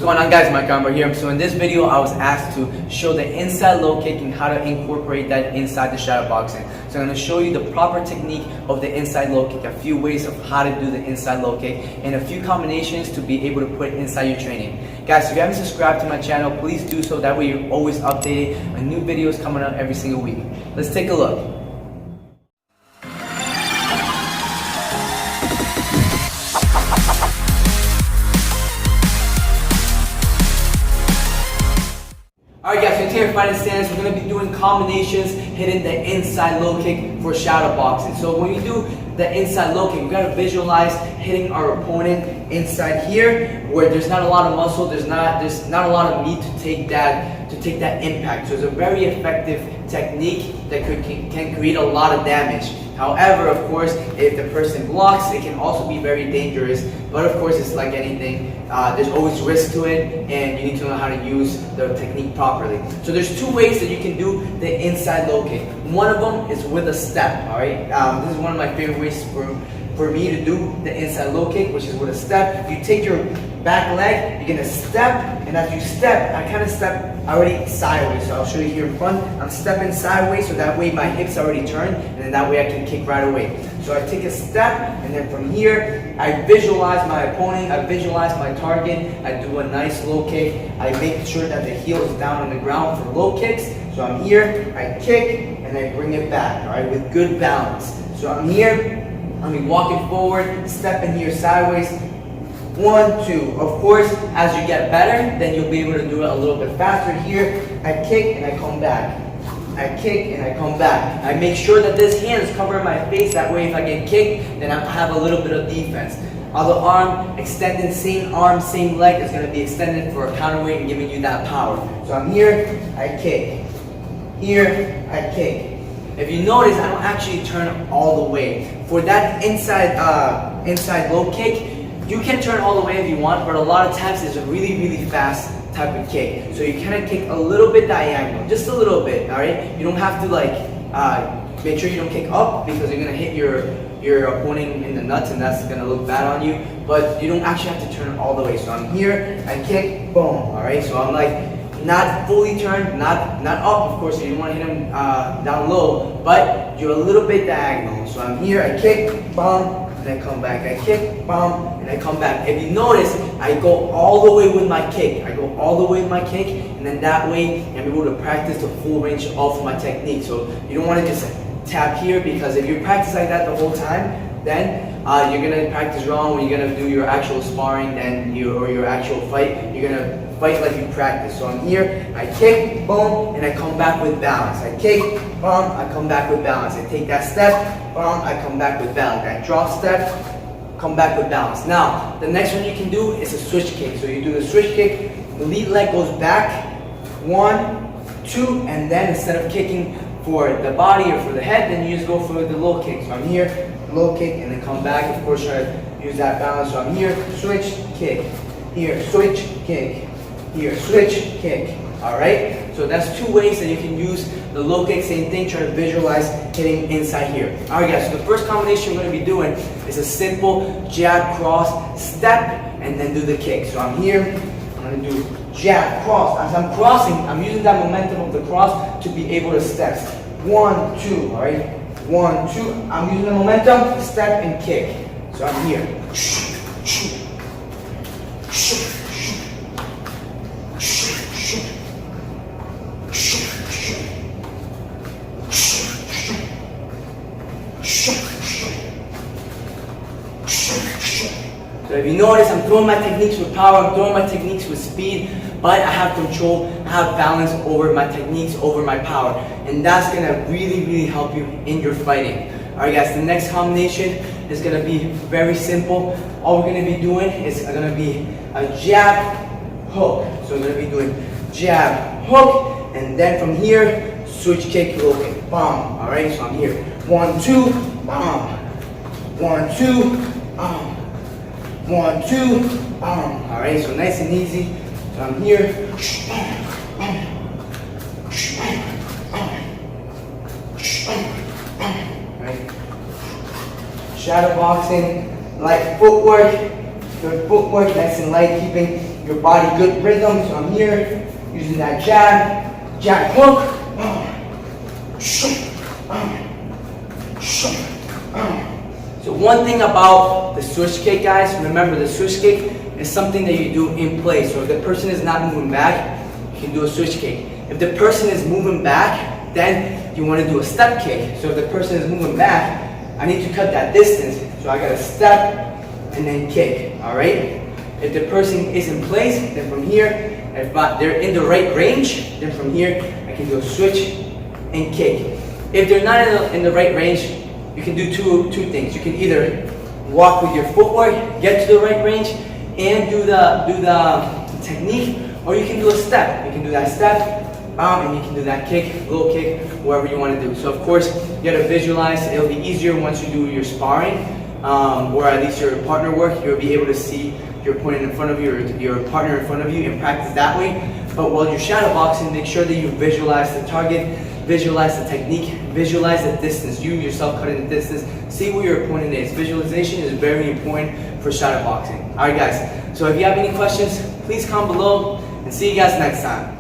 going on, guys? Mike Armor here. So in this video I was asked to show the inside low kick and how to incorporate that inside the shadow boxing. So I'm going to show you the proper technique of the inside low kick, a few ways of how to do the inside low kick, and a few combinations to be able to put inside your training. Guys, if you haven't subscribed to my channel, please do so. That way you're always updated on new videos coming out every single week. Let's take a look. Alright guys, so today fighting stance, we're going to be doing combinations hitting the inside low kick for shadow boxing. So when you do the inside low kick, we got to visualize hitting our opponent inside here, where there's not a lot of muscle, there's not a lot of meat to take that impact. So it's a very effective technique that can create a lot of damage. However, of course, if the person blocks, it can also be very dangerous. But of course, it's like anything, there's always risk to it, and you need to know how to use the technique properly. So there's two ways that you can do the inside low kick. One of them is with a step, all right? This is one of my favorite ways for me to do the inside low kick, which is with a step. You take your back leg, you're gonna step, and as you step, I kind of step already sideways. So I'll show you here in front. I'm stepping sideways, so that way my hips already turn, and then that way I can kick right away. So I take a step, and then from here, I visualize my opponent, I visualize my target, I do a nice low kick, I make sure that the heel is down on the ground for low kicks. So I'm here, I kick, and I bring it back, all right, with good balance. So I'm here, I'm walking forward, stepping here sideways, 1, 2. Of course, as you get better, then you'll be able to do it a little bit faster. Here, I kick and I come back. I kick and I come back. I make sure that this hand is covering my face. That way, if I get kicked, then I have a little bit of defense. Other arm, extended, same arm, same leg is going to be extended for a counterweight and giving you that power. So I'm here, I kick. Here, I kick. If you notice, I don't actually turn all the way. For that inside low kick, you can turn all the way if you want, but a lot of times it's a really, really fast type of kick. So you kind of kick a little bit diagonal, just a little bit, all right? You don't have to make sure you don't kick up, because you're gonna hit your opponent in the nuts, and that's gonna look bad on you. But you don't actually have to turn all the way. So I'm here, I kick, boom, all right? So I'm like, not fully turned, not up, of course, so you don't want to hit him down low, but you're a little bit diagonal. So I'm here, I kick, bomb, and I come back. I kick, bomb, and I come back. If you notice, I go all the way with my kick. I go all the way with my kick, and then that way I'm able to practice the full range of my technique. So you don't want to just tap here, because if you practice like that the whole time, then you're gonna practice wrong. When you're gonna do your actual sparring, then or your actual fight, you're gonna fight like you practice. So I'm here, I kick, boom, and I come back with balance. I kick, boom, I come back with balance. I take that step, boom, I come back with balance. I drop step, come back with balance. Now, the next one you can do is a switch kick. So you do the switch kick, the lead leg goes back, 1, 2, and then instead of kicking for the body or for the head, then you just go for the low kick. So I'm here, low kick, and then come back. Of course, try to use that balance. So I'm here, switch, kick, here, switch, kick, here, switch, kick. All right? So that's two ways that you can use the low kick. Same thing, try to visualize hitting inside here. All right, guys, so the first combination we're going to be doing is a simple jab, cross, step, and then do the kick. So I'm here, I'm going to do jab, cross. As I'm crossing, I'm using that momentum of the cross to be able to step. 1, 2, all right? 1, 2, I'm using the momentum, step and kick. So I'm here. So if you notice, I'm throwing my techniques with power, I'm throwing my techniques with speed, but I have control, I have balance over my techniques, over my power. And that's gonna really, really help you in your fighting. Alright guys, the next combination is gonna be very simple. All we're gonna be doing is gonna be a jab, hook. So we're gonna be doing jab, hook, and then from here, switch kick, low kick, bomb. Alright, so I'm here. 1, 2, bomb. 1, 2, bomb. 1, 2, bomb. Alright, so nice and easy. So I'm here. Alright. Shadow boxing, light footwork. Good footwork, nice and light, keeping your body good rhythm. So I'm here, using that jab hook. So one thing about the switch kick, guys, remember the switch kick is something that you do in place. So if the person is not moving back, you can do a switch kick. If the person is moving back, then you want to do a step kick. So if the person is moving back, I need to cut that distance. So I got to step and then kick, all right? If the person is in place, then from here, if they're in the right range, then from here, I can do a switch and kick. If they're not in the right range, you can do two things. You can either walk with your footwork, get to the right range, and do the technique, or you can do a step. You can do that step, and you can do that kick, low kick, whatever you want to do. So of course, you got to visualize. It'll be easier once you do your sparring, or at least your partner work. You'll be able to see your opponent in front of you, or your partner in front of you, and practice that way. But while you're shadow boxing, make sure that you visualize the target, visualize the technique, visualize the distance. You yourself cutting the distance. See where your opponent is. Visualization is very important for shadow boxing. All right, guys. So if you have any questions, please comment below, and see you guys next time.